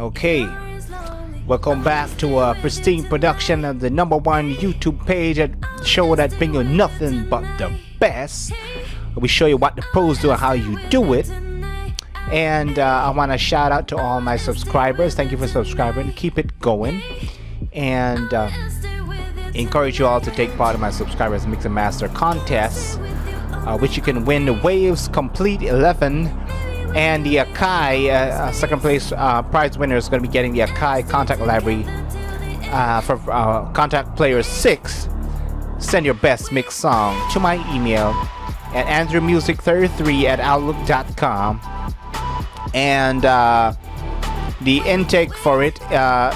Okay, welcome back to Pristine Production and the #1 YouTube page at show that bring you nothing but the best. We show you what the pros do and how you do it. And I want to shout out to all my subscribers. Thank you for subscribing. Keep it going. And encourage you all to take part in my subscribers mix and master contests, which you can win the Waves Complete 11 and the Akai second place prize winner is going to be getting the Akai contact library for contact player 6. Send your best mix song to my email at andrewmusic33@outlook.com, and the intake for it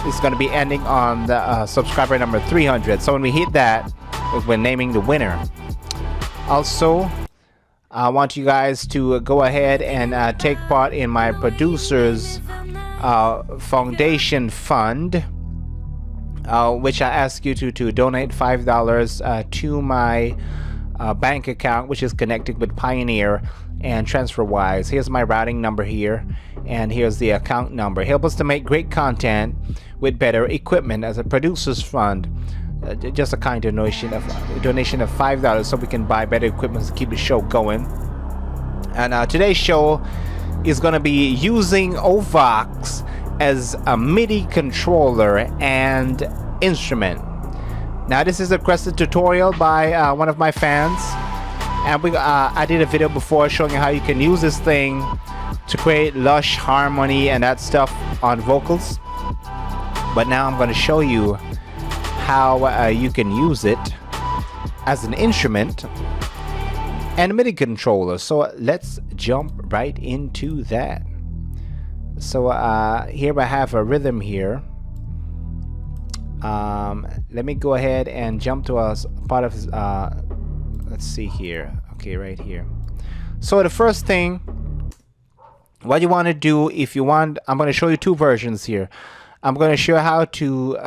is going to be ending on the subscriber number 300. So when we hit that, we're naming the winner. Also, I want you guys to go ahead and take part in my producers foundation fund, which I ask you to donate $5 to my bank account, which is connected with Pioneer and TransferWise. Here's my routing number here, and here's the account number. Help us to make great content with better equipment as a producers fund. Just a kind donation of $5 so we can buy better equipment to keep the show going. And today's show is going to be using OVox as a MIDI controller and instrument. Now this is a requested tutorial by one of my fans, and I did a video before showing you how you can use this thing to create lush harmony and that stuff on vocals. But now I'm going to show you how you can use it as an instrument and a MIDI controller. So let's jump right into that. So here I have a rhythm here. Let me go ahead and jump to a part of let's see here. Okay, right here. So the first thing, what you want to do, if you want, I'm going to show you two versions here. I'm going to show you how to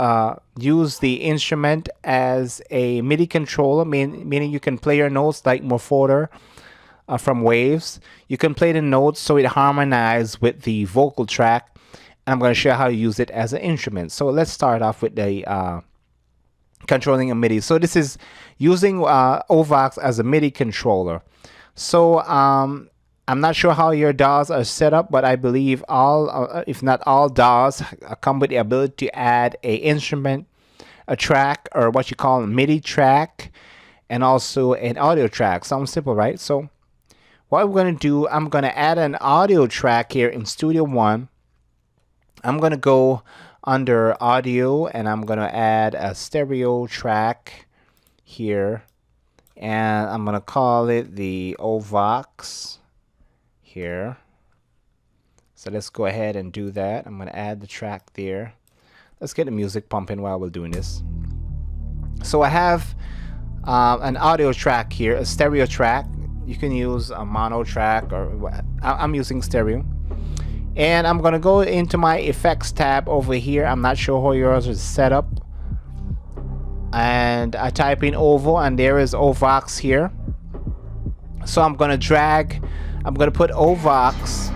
use the instrument as a MIDI controller, meaning you can play your notes like Morphoder from Waves. You can play the notes so it harmonizes with the vocal track. And I'm going to show you how to use it as an instrument. So let's start off with the controlling a MIDI. So this is using OVox as a MIDI controller. So I'm not sure how your DAWs are set up, but I believe all, if not all DAWs come with the ability to add a instrument, a track, or what you call a MIDI track, and also an audio track. Sounds simple, right? So what we're going to do, I'm going to add an audio track here in Studio One. I'm going to go under audio, and I'm going to add a stereo track here, and I'm going to call it the OVox here. So let's go ahead and do that. I'm going to add the track there. Let's get the music pumping while we're doing this. So I have an audio track here, a stereo track. You can use a mono track, or I'm using stereo. And I'm going to go into my effects tab over here. I'm not sure how yours is set up. And I type in OVO, and there is OVox here. So I'm going to put OVox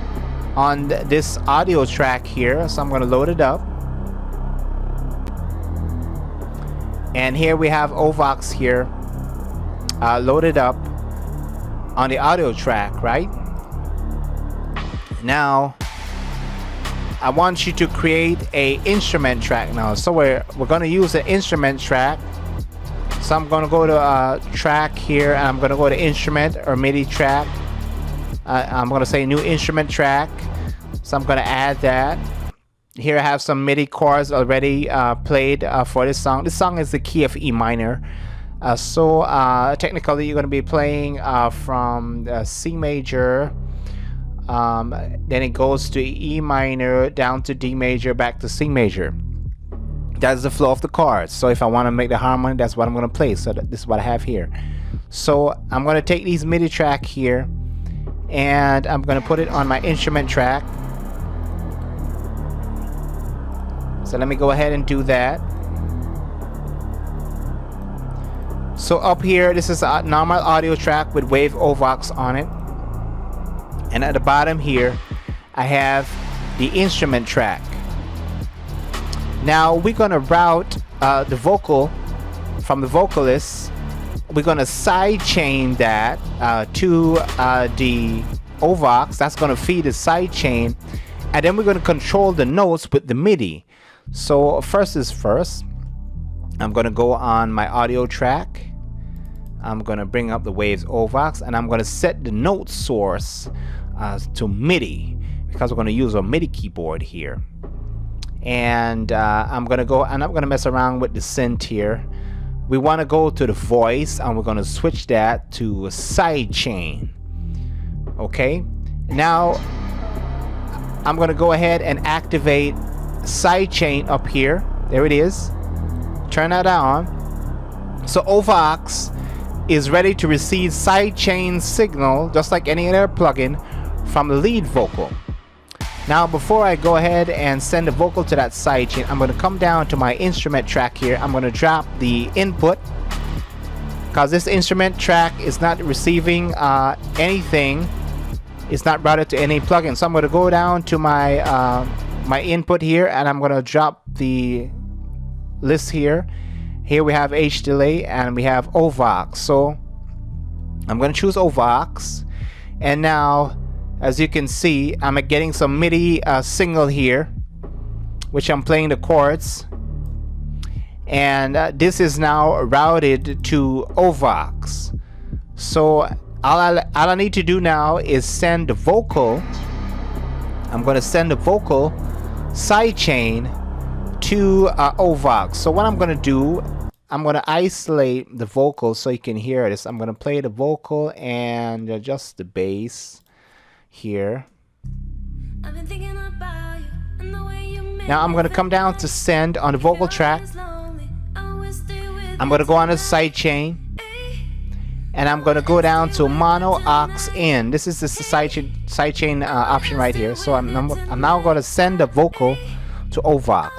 on this audio track here. So I'm going to load it up. And here we have OVox here loaded up on the audio track, right? Now, I want you to create a instrument track now. So we're going to use an instrument track. So I'm going to go to track here, and I'm going to go to instrument or MIDI track. I'm going to say new instrument track. So I'm going to add that. Here I have some MIDI chords already played for this song. This song is the key of E minor. So technically you're going to be playing from C major. Then it goes to E minor, down to D major, back to C major. That's the flow of the chords. So if I want to make the harmony, that's what I'm going to play. So this is what I have here. So I'm going to take these MIDI track here, and I'm going to put it on my instrument track. So let me go ahead and do that. So up here, this is a normal audio track with Wave OVox on it. And at the bottom here, I have the instrument track. Now we're gonna route the vocal from the vocalist. We're gonna side chain that to the OVox. That's gonna feed the side chain, and then we're gonna control the notes with the MIDI. So first is first. I'm gonna go on my audio track. I'm gonna bring up the Waves OVox, and I'm gonna set the note source to MIDI, because we're gonna use a MIDI keyboard here. And I'm gonna go, and I'm gonna mess around with the synth here. We want to go to the voice, and we're gonna switch that to a side chain. Okay, now I'm gonna go ahead and activate side chain up here. There it is. Turn that on. So OVox is ready to receive side chain signal, just like any other plugin, from the lead vocal. Now before I go ahead and send the vocal to that side chain, I'm going to come down to my instrument track here. I'm going to drop the input, because this instrument track is not receiving anything. It's not routed to any plugin. So I'm going to go down to my my input here, and I'm going to drop the list here. Here we have H delay, and we have OVox. So I'm going to choose OVox, and now as you can see, I'm getting some MIDI signal here, which I'm playing the chords, and this is now routed to OVox. So all I need to do now is send the vocal. I'm going to send the vocal sidechain to OVox. So what I'm going to do, I'm going to isolate the vocal so you can hear this. I'm going to play the vocal and adjust the bass here. Now I'm going to come down to send on the vocal track. I'm going to go on the side chain, and I'm going to go down to mono aux in. This is the side chain option right here. So I'm now going to send the vocal to OVox,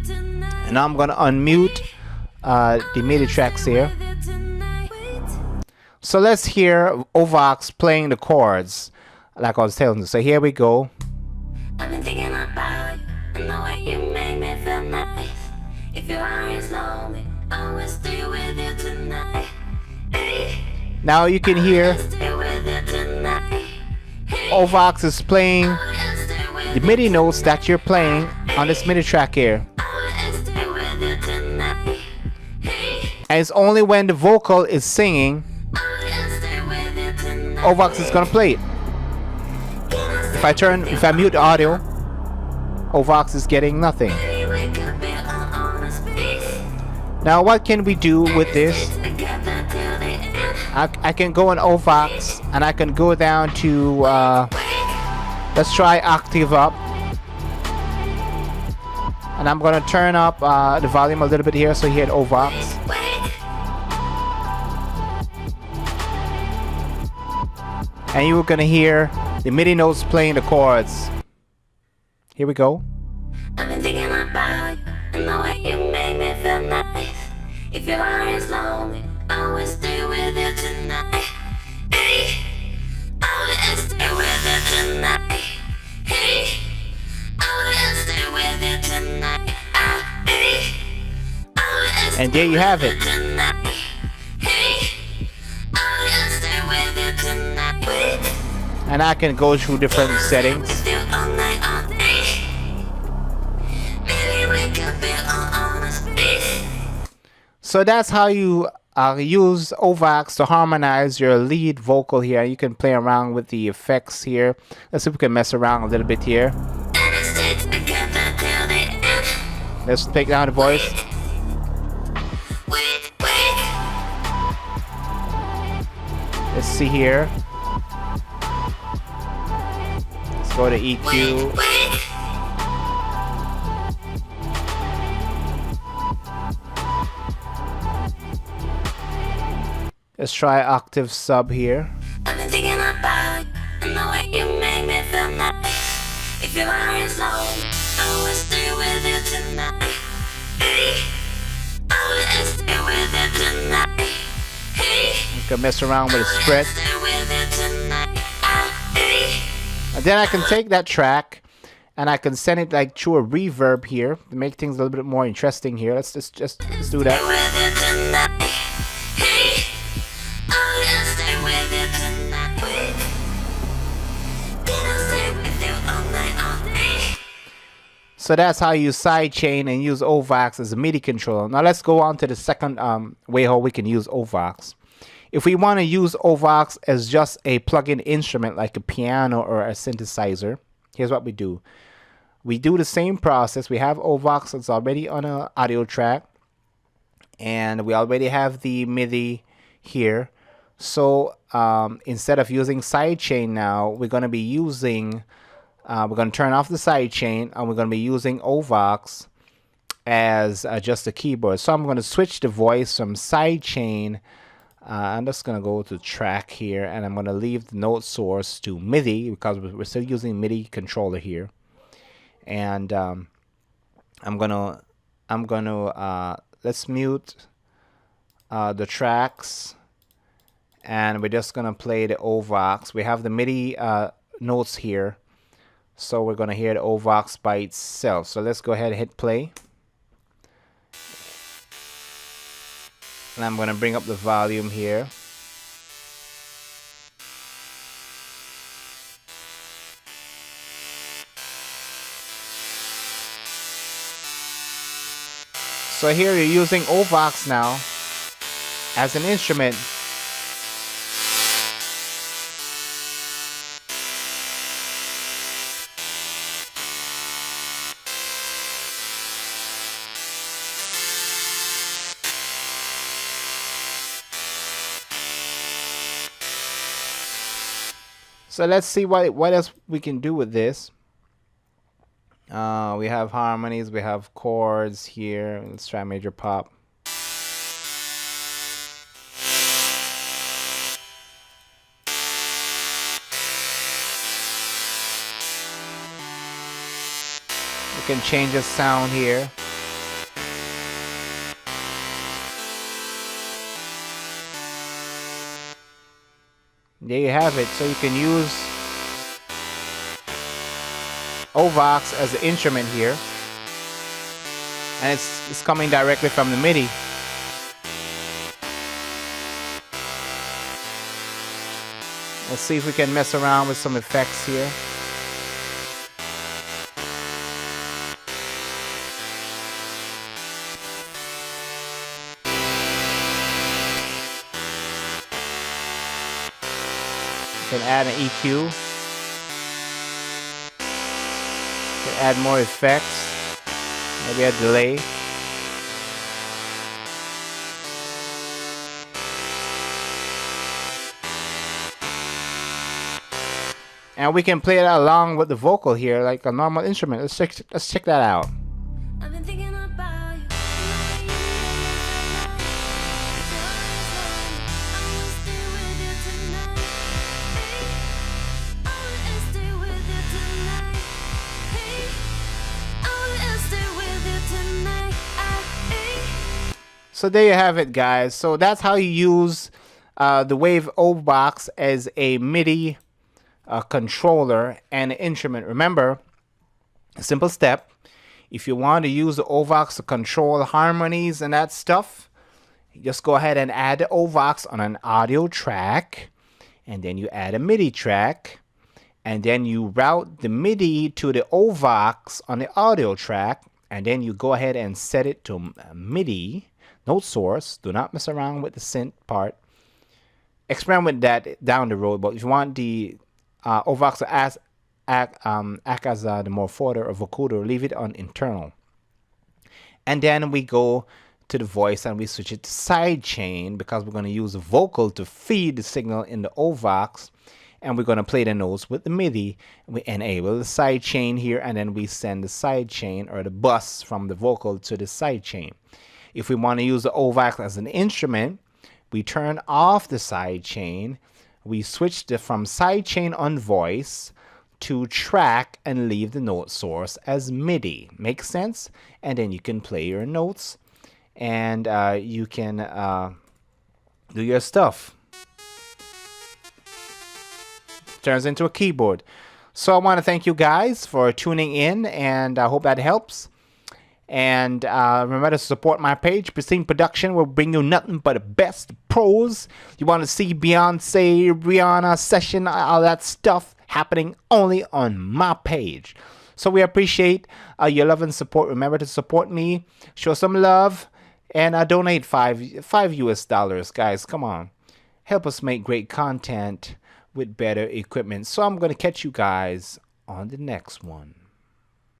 and now I'm going to unmute the MIDI tracks here. So let's hear OVox playing the chords like I was telling you. So here we go. I've been thinking about you and the way you make me feel nice. If your heart is lonely, I will stay with you tonight. Hey. Now you can hear OVox is playing the MIDI notes that you're playing on this MIDI track here. And it's only when the vocal is singing OVox is gonna play it. If I mute the audio, OVox is getting nothing. Now what can we do with this? I can go on OVox, and I can go down to let's try octave up, and I'm gonna turn up the volume a little bit here so you hear OVox. And you're gonna hear the MIDI notes playing the chords. Here we go. I've been thinking about you and the way you make me feel nice. If your heart is lonely, I will stay with you tonight. Hey, I will stay with you tonight. Hey, I will stay with you tonight. Hey, I will. And there you have it. And I can go through different settings. So that's how you use OVox to harmonize your lead vocal here. You can play around with the effects here. Let's see if we can mess around a little bit here. Let's take down the voice. Let's see here. Let's go to EQ. Let's try octave sub here. I've been thinking about and the way you make me feel nice. If your heart is low, I will stay with you tonight. Hey, I will stay with you tonight. Hey, you can mess around with the spread. And then I can take that track and I can send it like through a reverb here to make things a little bit more interesting here. Let's let's do that. So that's how you sidechain and use OVox as a MIDI controller. Now let's go on to the second way how we can use OVox. If we want to use OVox as just a plug-in instrument like a piano or a synthesizer, here's what we do. We do the same process. We have OVox that's already on an audio track, and we already have the MIDI here. So instead of using sidechain now, we're going to be using we're going to turn off the sidechain, and we're going to be using OVox as just a keyboard. So I'm going to switch the voice from sidechain. I'm just going to go to track here, and I'm going to leave the note source to MIDI because we're still using MIDI controller here. And I'm gonna let's mute the tracks, and we're just gonna play the OVox. We have the MIDI notes here. So we're going to hear the OVox by itself. So let's go ahead and hit play. And I'm going to bring up the volume here. So here you're using OVox now as an instrument. So let's see what else we can do with this. We have harmonies, we have chords here. Let's try major pop. We can change the sound here. There you have it. So you can use OVox as an instrument here, and it's coming directly from the MIDI. Let's see if we can mess around with some effects here. Can add an EQ. Can add more effects. Maybe a delay. And we can play it along with the vocal here, like a normal instrument. Let's check that out. I've been thinking about you. So there you have it, guys. So that's how you use the Wave OVox as a MIDI controller and an instrument. Remember, a simple step. If you want to use the OVox to control harmonies and that stuff, just go ahead and add the OVox on an audio track, and then you add a MIDI track, and then you route the MIDI to the OVox on the audio track, and then you go ahead and set it to MIDI note source. Do not mess around with the synth part. Experiment with that down the road, but if you want the OVox to act as the morphoder or vocoder, leave it on internal. And then we go to the voice and we switch it to sidechain because we're going to use the vocal to feed the signal in the OVox, and we're going to play the notes with the MIDI. We enable the sidechain here, and then we send the sidechain or the bus from the vocal to the sidechain. If we want to use the OVox as an instrument, we turn off the sidechain. We switch from sidechain on voice to track and leave the note source as MIDI. Makes sense? And then you can play your notes, and you can do your stuff. Turns into a keyboard. So I want to thank you guys for tuning in, and I hope that helps. And remember to support my page, Pristine Production. Will bring you nothing but the best pros. You want to see Beyonce, Rihanna session, all that stuff happening only on my page. So we appreciate your love and support. Remember to support me, show some love, and donate five US dollars, guys. Come on, help us make great content with better equipment. So I'm gonna catch you guys on the next one.